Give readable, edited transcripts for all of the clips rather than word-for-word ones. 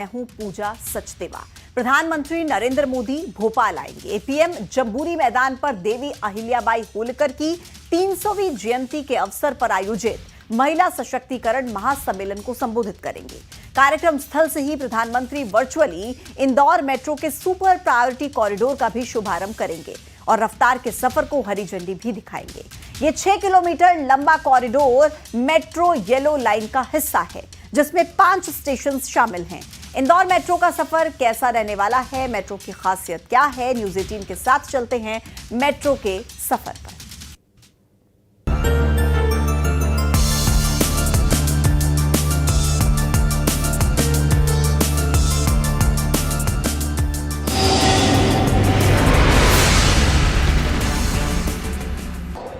मैं हूं पूजा सचदेवा। प्रधानमंत्री नरेंद्र मोदी भोपाल आएंगे। एपीएम जम्बूरी मैदान पर देवी अहिल्याबाई होलकर की 300वीं जयंती के अवसर पर आयोजित महिला सशक्तिकरण महासम्मेलन को संबोधित करेंगे। कार्यक्रम स्थल से ही प्रधानमंत्री वर्चुअली इंदौर मेट्रो के सुपर प्रायोरिटी कॉरिडोर का भी शुभारंभ करेंगे और रफ्तार के सफर को हरी झंडी भी दिखाएंगे। ये 6 किलोमीटर लंबा कॉरिडोर मेट्रो येलो लाइन का हिस्सा है, जिसमें 5 स्टेशन शामिल हैं। इंदौर मेट्रो का सफर कैसा रहने वाला है, मेट्रो की खासियत क्या है, न्यूज़ 18 के साथ चलते हैं मेट्रो के सफर पर।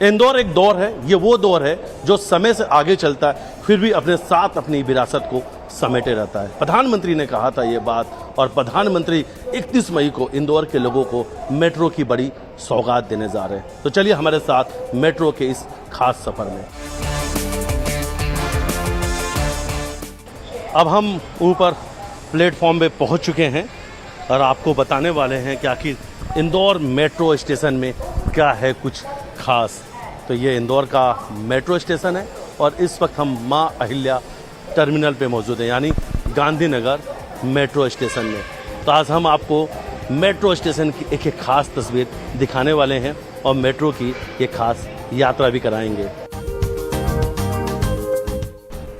इंदौर एक दौर है, ये वो दौर है जो समय से आगे चलता है, फिर भी अपने साथ अपनी विरासत को समेटे रहता है। प्रधानमंत्री ने कहा था ये बात, और प्रधानमंत्री 31 मई को इंदौर के लोगों को मेट्रो की बड़ी सौगात देने जा रहे हैं। तो चलिए हमारे साथ मेट्रो के इस खास सफर में। अब हम ऊपर प्लेटफॉर्म पे पहुंच चुके हैं और आपको बताने वाले हैं कि आखिर इंदौर मेट्रो स्टेशन में क्या है कुछ खास। तो ये इंदौर का मेट्रो स्टेशन है और इस वक्त हम मां अहिल्या टर्मिनल पे मौजूद हैं, यानी गांधीनगर मेट्रो स्टेशन में। तो आज हम आपको मेट्रो स्टेशन की एक खास तस्वीर दिखाने वाले हैं और मेट्रो की ये खास यात्रा भी कराएंगे।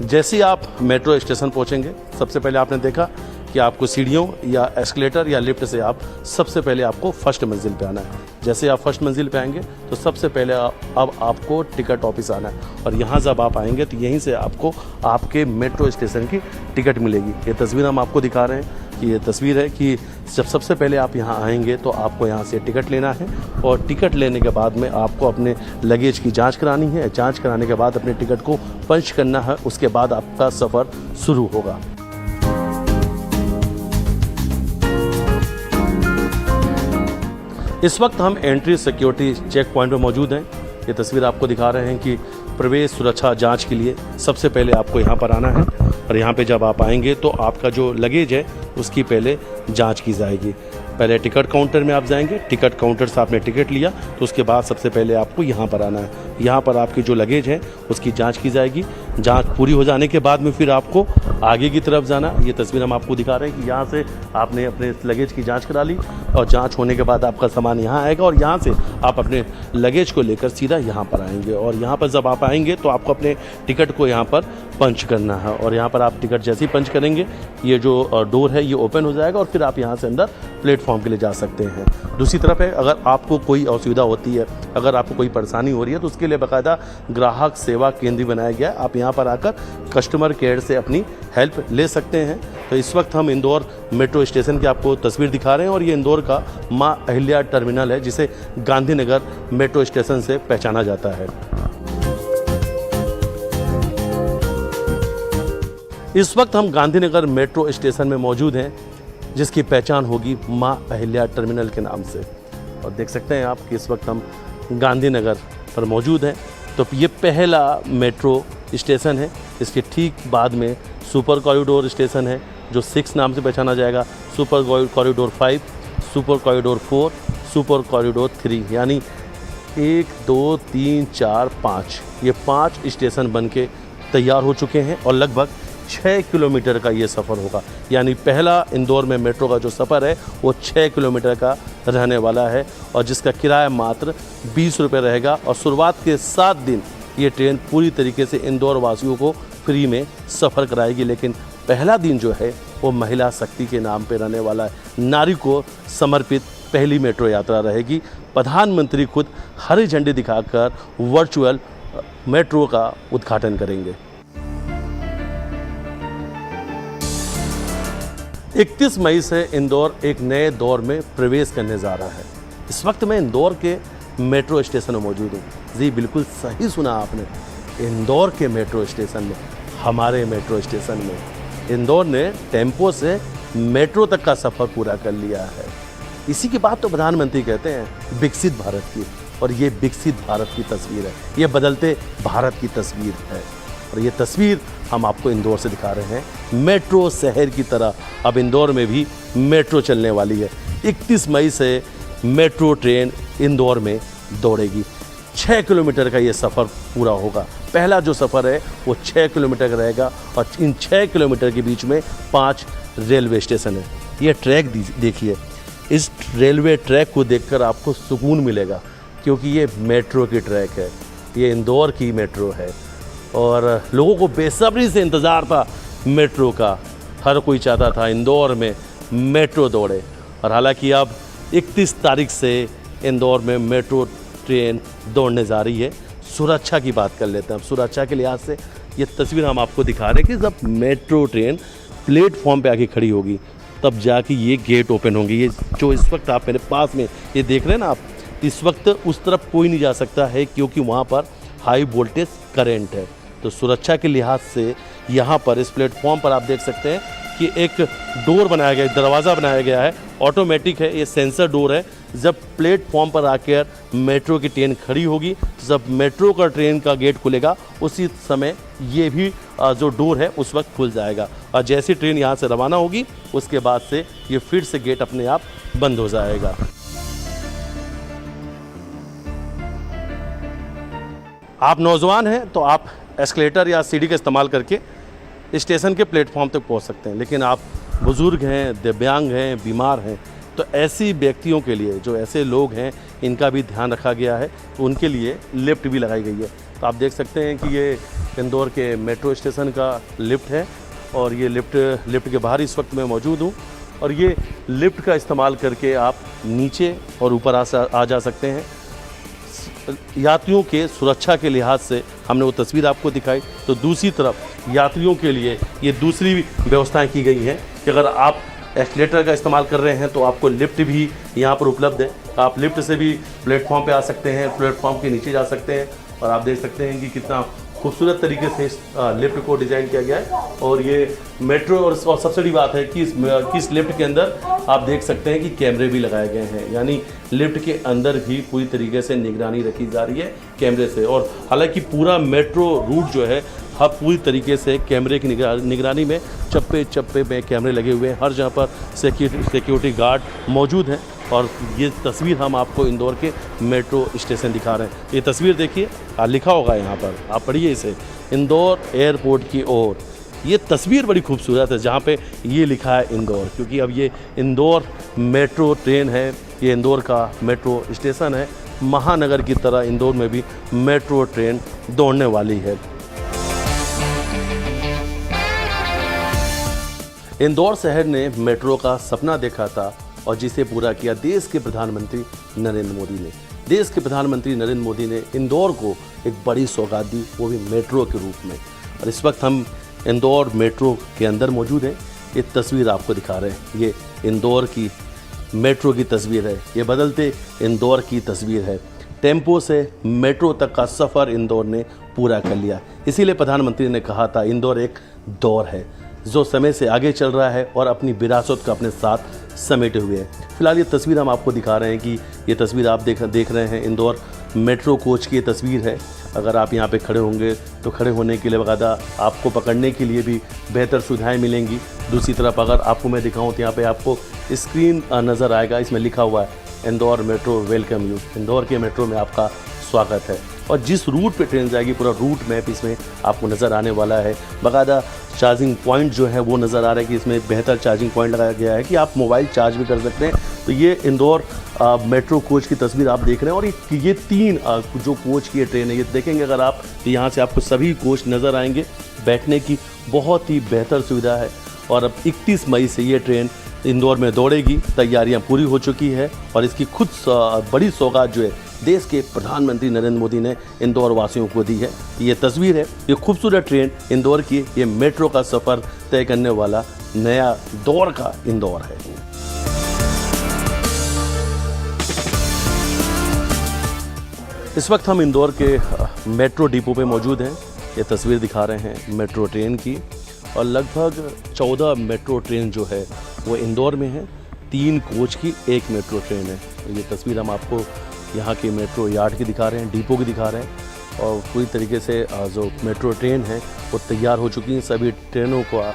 जैसे ही आप मेट्रो स्टेशन पहुंचेंगे, सबसे पहले आपने देखा कि आपको सीढ़ियों या एस्केलेटर या लिफ्ट से आप सबसे पहले आपको फर्स्ट मंजिल पे आना है। जैसे आप फर्स्ट मंजिल पे आएंगे तो सबसे पहले अब आपको टिकट ऑफिस आना है और यहाँ जब आप आएंगे तो यहीं से आपको आपके मेट्रो स्टेशन की टिकट मिलेगी। ये तस्वीर हम आपको दिखा रहे हैं कि ये तस्वीर है कि जब सबसे पहले आप यहाँ आएंगे तो आपको यहाँ से टिकट लेना है और टिकट लेने के बाद में आपको अपने लगेज की जाँच करानी है। जाँच कराने के बाद अपने टिकट को पंच करना है, उसके बाद आपका सफ़र शुरू होगा। इस वक्त हम एंट्री सिक्योरिटी चेक पॉइंट पर मौजूद हैं। ये तस्वीर आपको दिखा रहे हैं कि प्रवेश सुरक्षा जांच के लिए सबसे पहले आपको यहाँ पर आना है और यहाँ पे जब आप आएंगे तो आपका जो लगेज है उसकी पहले जांच की जाएगी। पहले टिकट काउंटर में आप जाएंगे, टिकट काउंटर से आपने टिकट लिया तो उसके बाद सबसे पहले आपको यहाँ पर आना है। यहाँ पर आपकी जो लगेज है उसकी जांच की जाएगी। जांच पूरी हो जाने के बाद में फिर आपको आगे की तरफ जाना। ये तस्वीर हम आपको दिखा रहे हैं कि यहाँ से आपने अपने लगेज की जांच करा ली और जांच होने के बाद आपका सामान यहाँ आएगा और यहाँ से आप अपने लगेज को लेकर सीधा यहाँ पर आएंगे। और यहाँ पर जब आप आएंगे तो आपको अपने टिकट को यहाँ पर पंच करना है और यहाँ पर आप टिकट जैसे ही पंच करेंगे ये जो डोर है ये ओपन हो जाएगा और फिर आप यहाँ से अंदर प्लेटफॉर्म के लिए जा सकते हैं। दूसरी तरफ है, अगर आपको कोई असुविधा होती है, अगर आपको कोई परेशानी हो रही है तो उसके लिए बाकायदा ग्राहक सेवा केंद्र बनाया गया है। आप यहाँ पर आकर कस्टमर केयर से अपनी हेल्प ले सकते हैं। तो इस वक्त हम इंदौर मेट्रो स्टेशन की आपको तस्वीर दिखा रहे हैं और ये इंदौर का मां अहिल्या टर्मिनल है, जिसे गांधीनगर मेट्रो स्टेशन से पहचाना जाता है। इस वक्त हम गांधीनगर मेट्रो स्टेशन में मौजूद हैं, जिसकी पहचान होगी मां अहिल्या टर्मिनल के नाम से। और देख सकते हैं आप कि इस वक्त हम गांधीनगर पर मौजूद हैं। तो ये पहला मेट्रो स्टेशन है। इसके ठीक बाद में सुपर कॉरिडोर स्टेशन है जो 6 नाम से पहचाना जाएगा, super corridor 5, super corridor 4, super corridor 3, यानी 1, 2, 3, 4, 5 ये 5 स्टेशन बन के तैयार हो चुके हैं और लगभग 6 किलोमीटर का ये सफ़र होगा। यानी पहला इंदौर में मेट्रो का जो सफ़र है वो 6 किलोमीटर का रहने वाला है और जिसका किराया मात्र 20 रुपये रहेगा। और शुरुआत के 7 दिन ये ट्रेन पूरी तरीके से इंदौर वासियों को फ्री में सफ़र कराएगी, लेकिन पहला दिन जो है वो महिला शक्ति के नाम पे रहने वाला है। नारी को समर्पित पहली मेट्रो यात्रा रहेगी। प्रधानमंत्री खुद हरी झंडी दिखाकर वर्चुअल मेट्रो का उद्घाटन करेंगे। 31 मई से इंदौर एक नए दौर में प्रवेश करने जा रहा है। इस वक्त मैं इंदौर के मेट्रो स्टेशन में मौजूद हूँ। जी बिल्कुल सही सुना आपने, इंदौर के मेट्रो स्टेशन में, हमारे मेट्रो स्टेशन में। इंदौर ने टेम्पो से मेट्रो तक का सफ़र पूरा कर लिया है। इसी की बात तो प्रधानमंत्री कहते हैं विकसित भारत की, और ये विकसित भारत की तस्वीर है, ये बदलते भारत की तस्वीर है। और ये तस्वीर हम आपको इंदौर से दिखा रहे हैं। मेट्रो शहर की तरह अब इंदौर में भी मेट्रो चलने वाली है। 31 मई से मेट्रो ट्रेन इंदौर में दौड़ेगी। 6 किलोमीटर का ये सफ़र पूरा होगा। पहला जो सफ़र है वो 6 किलोमीटर का रहेगा और इन 6 किलोमीटर के बीच में 5 रेलवे स्टेशन है। ये ट्रैक देखिए, इस रेलवे ट्रैक को देखकर आपको सुकून मिलेगा, क्योंकि ये मेट्रो की ट्रैक है, ये इंदौर की मेट्रो है और लोगों को बेसब्री से इंतज़ार था मेट्रो का। हर कोई चाहता था इंदौर में मेट्रो दौड़े और हालांकि अब 31 तारीख से इंदौर में मेट्रो ट्रेन दौड़ने जा रही है। सुरक्षा की बात कर लेते हैं। अब सुरक्षा के लिहाज से ये तस्वीर हम आपको दिखा रहे हैं कि जब मेट्रो ट्रेन प्लेटफॉर्म पे आके खड़ी होगी तब जाके ये गेट ओपन होंगे। ये जो इस वक्त आप मेरे पास में ये देख रहे हैं ना आप, इस वक्त उस तरफ कोई नहीं जा सकता है क्योंकि वहाँ पर हाई वोल्टेज करंट है। तो सुरक्षा के लिहाज से यहाँ पर इस प्लेटफॉर्म पर आप देख सकते हैं कि एक डोर बनाया गया है, दरवाज़ा बनाया गया है, ऑटोमेटिक है, ये सेंसर डोर है। जब प्लेटफॉर्म पर आकर मेट्रो की ट्रेन खड़ी होगी, जब मेट्रो का ट्रेन का गेट खुलेगा उसी समय ये भी जो डोर है उस वक्त खुल जाएगा और जैसी ट्रेन यहाँ से रवाना होगी उसके बाद से ये फिर से गेट अपने आप बंद हो जाएगा। आप नौजवान हैं तो आप एस्केलेटर या सीढ़ी का इस्तेमाल करके स्टेशन के प्लेटफॉर्म तक पहुंच सकते हैं, लेकिन आप बुज़ुर्ग हैं, दिव्यांग हैं, बीमार हैं, तो ऐसी व्यक्तियों के लिए, जो ऐसे लोग हैं, इनका भी ध्यान रखा गया है। तो उनके लिए लिफ्ट भी लगाई गई है। तो आप देख सकते हैं कि ये इंदौर के मेट्रो स्टेशन का लिफ्ट है और ये लिफ्ट के बाहर इस वक्त मैं मौजूद हूँ और ये लिफ्ट का इस्तेमाल करके आप नीचे और ऊपर आ जा सकते हैं। यात्रियों के सुरक्षा के लिहाज से हमने वो तस्वीर आपको दिखाई, तो दूसरी तरफ यात्रियों के लिए ये दूसरी व्यवस्थाएं की गई हैं कि अगर आप एस्केलेटर का इस्तेमाल कर रहे हैं तो आपको लिफ्ट भी यहाँ पर उपलब्ध है। आप लिफ्ट से भी प्लेटफॉर्म पे आ सकते हैं, प्लेटफॉर्म के नीचे जा सकते हैं और आप देख सकते हैं कि कितना खूबसूरत तरीके से इस लिफ्ट को डिज़ाइन किया गया है। और ये मेट्रो और सबसे बड़ी बात है कि इस लिफ्ट के अंदर आप देख सकते हैं कि कैमरे भी लगाए गए हैं, यानी लिफ्ट के अंदर भी पूरी तरीके से निगरानी रखी जा रही है कैमरे से। और हालांकि पूरा मेट्रो रूट जो है अब पूरी तरीके से कैमरे की निगरानी में चप्पे चप्पे में कैमरे लगे हुए हैं। हर जगह पर सिक्योरिटी गार्ड मौजूद हैं और ये तस्वीर हम आपको इंदौर के मेट्रो स्टेशन दिखा रहे हैं। ये तस्वीर देखिए, लिखा होगा यहाँ पर, आप पढ़िए इसे, इंदौर एयरपोर्ट की ओर। ये तस्वीर बड़ी खूबसूरत है जहाँ पे ये लिखा है इंदौर, क्योंकि अब ये इंदौर मेट्रो ट्रेन है, ये इंदौर का मेट्रो स्टेशन है। महानगर की तरह इंदौर में भी मेट्रो ट्रेन दौड़ने वाली है। इंदौर शहर ने मेट्रो का सपना देखा था और जिसे पूरा किया देश के प्रधानमंत्री नरेंद्र मोदी ने। देश के प्रधानमंत्री नरेंद्र मोदी ने इंदौर को एक बड़ी सौगात दी, वो भी मेट्रो के रूप में। और इस वक्त हम इंदौर मेट्रो के अंदर मौजूद हैं। ये तस्वीर आपको दिखा रहे हैं, ये इंदौर की मेट्रो की तस्वीर है, ये बदलते इंदौर की तस्वीर है। टेम्पो से मेट्रो तक का सफ़र इंदौर ने पूरा कर लिया। इसीलिए प्रधानमंत्री ने कहा था इंदौर एक दौर है जो समय से आगे चल रहा है और अपनी विरासत को अपने साथ समेटे हुए है। फिलहाल ये तस्वीर हम आपको दिखा रहे हैं कि ये तस्वीर आप देख रहे हैं इंदौर मेट्रो कोच की ये तस्वीर है। अगर आप यहाँ पे खड़े होंगे तो खड़े होने के लिए बकायदा आपको पकड़ने के लिए भी बेहतर सुविधाएं मिलेंगी। दूसरी तरफ अगर आपको मैं दिखाऊं तो यहाँ पे आपको स्क्रीन नज़र आएगा, इसमें लिखा हुआ है Indore metro welcome you. Indore के मेट्रो में आपका स्वागत है। और जिस रूट पे ट्रेन जाएगी पूरा रूट मैप इसमें आपको नज़र आने वाला है। बाकायदा चार्जिंग पॉइंट जो है वो नज़र आ रहा है कि इसमें बेहतर चार्जिंग पॉइंट लगाया गया है कि आप मोबाइल चार्ज भी कर सकते हैं। तो ये इंदौर मेट्रो कोच की तस्वीर आप देख रहे हैं। और ये 3 जो कोच की ट्रेन है, ये देखेंगे अगर आप तो यहाँ से आपको सभी कोच नज़र आएंगे। बैठने की बहुत ही बेहतर सुविधा है। और अब 31 मई से ये ट्रेन इंदौर में दौड़ेगी। तैयारियां पूरी हो चुकी है और इसकी खुद बड़ी सौगात जो है देश के प्रधानमंत्री नरेंद्र मोदी ने इंदौर वासियों को दी है। ये तस्वीर है, ये खूबसूरत ट्रेन इंदौर की, ये मेट्रो का सफ़र तय करने वाला नया दौर का इंदौर है। इस वक्त हम इंदौर के मेट्रो डिपो पे मौजूद हैं। ये तस्वीर दिखा रहे हैं मेट्रो ट्रेन की और लगभग 14 मेट्रो ट्रेन जो है वो इंदौर में है। 3 कोच की 1 मेट्रो ट्रेन है। ये तस्वीर हम आपको यहाँ के मेट्रो यार्ड की दिखा रहे हैं, डिपो की दिखा रहे हैं। और पूरी तरीके से जो मेट्रो ट्रेन है वो तैयार हो चुकी हैं। सभी ट्रेनों का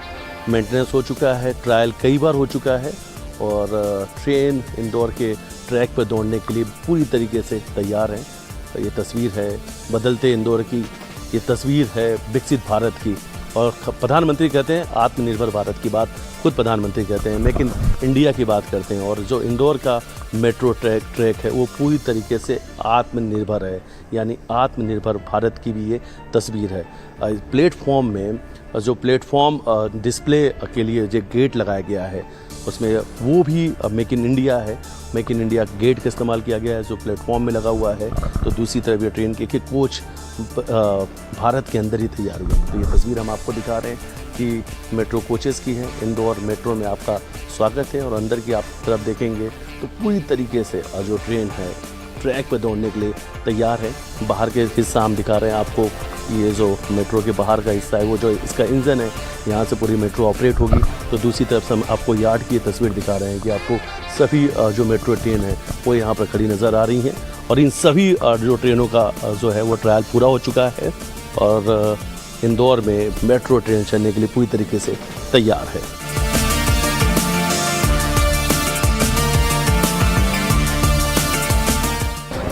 मेंटेनेंस हो चुका है, ट्रायल कई बार हो चुका है और ट्रेन इंदौर के ट्रैक पर दौड़ने के लिए पूरी तरीके से तैयार है। ये तस्वीर है बदलते इंदौर की, ये तस्वीर है विकसित भारत की। और प्रधानमंत्री कहते हैं आत्मनिर्भर भारत की बात खुद प्रधानमंत्री कहते हैं, मेक इन इंडिया की बात करते हैं। और जो इंदौर का मेट्रो ट्रैक है वो पूरी तरीके से आत्मनिर्भर है, यानी आत्मनिर्भर भारत की भी ये तस्वीर है। प्लेटफॉर्म में जो प्लेटफॉर्म डिस्प्ले के लिए जो गेट लगाया गया है उसमें वो भी मेक इन इंडिया है, मेक इन इंडिया गेट का इस्तेमाल किया गया है जो प्लेटफॉर्म में लगा हुआ है। तो दूसरी तरफ ये ट्रेन के कोच भारत के अंदर ही तैयार हुए। तो ये तस्वीर हम आपको दिखा रहे हैं कि मेट्रो कोचेस की है। इंदौर मेट्रो में आपका स्वागत है और अंदर की आप तरफ देखेंगे तो पूरी तरीके से जो ट्रेन है ट्रैक पर दौड़ने के लिए तैयार है। बाहर के हिस्सा हम दिखा रहे हैं आपको, ये जो मेट्रो के बाहर का हिस्सा है वो जो इसका इंजन है, यहाँ से पूरी मेट्रो ऑपरेट होगी। तो दूसरी तरफ से हम आपको यार्ड की तस्वीर दिखा रहे हैं कि आपको सभी जो मेट्रो ट्रेन है वो यहाँ पर खड़ी नज़र आ रही हैं। और इन सभी जो ट्रेनों का जो है वो ट्रायल पूरा हो चुका है और इंदौर में मेट्रो ट्रेन चलने के लिए पूरी तरीके से तैयार है।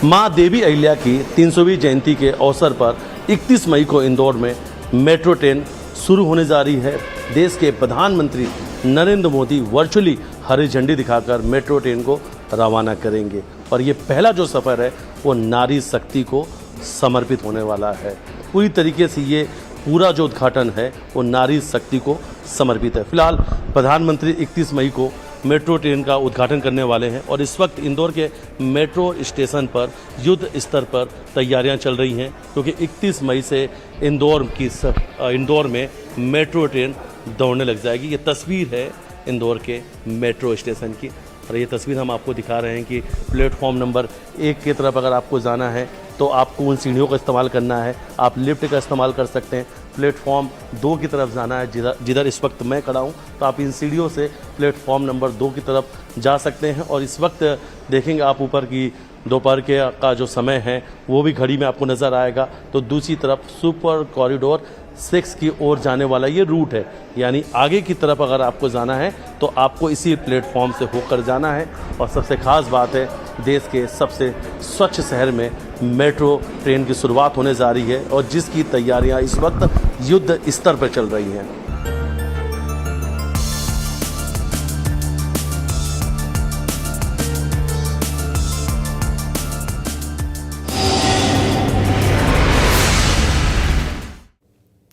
माँ देवी अहिल्या की 300वीं जयंती के अवसर पर 31 मई को इंदौर में मेट्रो ट्रेन शुरू होने जा रही है। देश के प्रधानमंत्री नरेंद्र मोदी वर्चुअली हरी झंडी दिखाकर मेट्रो ट्रेन को रवाना करेंगे और ये पहला जो सफ़र है वो नारी शक्ति को समर्पित होने वाला है। पूरी तरीके से ये पूरा जो उद्घाटन है वो नारी शक्ति को समर्पित है। फिलहाल प्रधानमंत्री 31 मई को मेट्रो ट्रेन का उद्घाटन करने वाले हैं और इस वक्त इंदौर के मेट्रो स्टेशन पर युद्ध स्तर पर तैयारियां चल रही हैं क्योंकि 31 मई से इंदौर में मेट्रो ट्रेन दौड़ने लग जाएगी। ये तस्वीर है इंदौर के मेट्रो स्टेशन की और ये तस्वीर हम आपको दिखा रहे हैं कि प्लेटफॉर्म नंबर 1 की तरफ अगर आपको जाना है तो आपको उन सीढ़ियों का इस्तेमाल करना है, आप लिफ्ट का इस्तेमाल कर सकते हैं। प्लेटफॉर्म 2 की तरफ जाना है जिधर इस वक्त मैं खड़ा हूँ तो आप इन सीढ़ियों से प्लेटफॉर्म नंबर 2 की तरफ जा सकते हैं। और इस वक्त देखेंगे आप ऊपर की दोपहर का जो समय है वो भी घड़ी में आपको नज़र आएगा। तो दूसरी तरफ सुपर कॉरिडोर 6 की ओर जाने वाला ये रूट है, यानी आगे की तरफ अगर आपको जाना है तो आपको इसी प्लेटफॉर्म से होकर जाना है। और सबसे ख़ास बात है देश के सबसे स्वच्छ शहर में मेट्रो ट्रेन की शुरुआत होने जा रही है और जिसकी तैयारियां इस वक्त युद्ध स्तर पर चल रही हैं।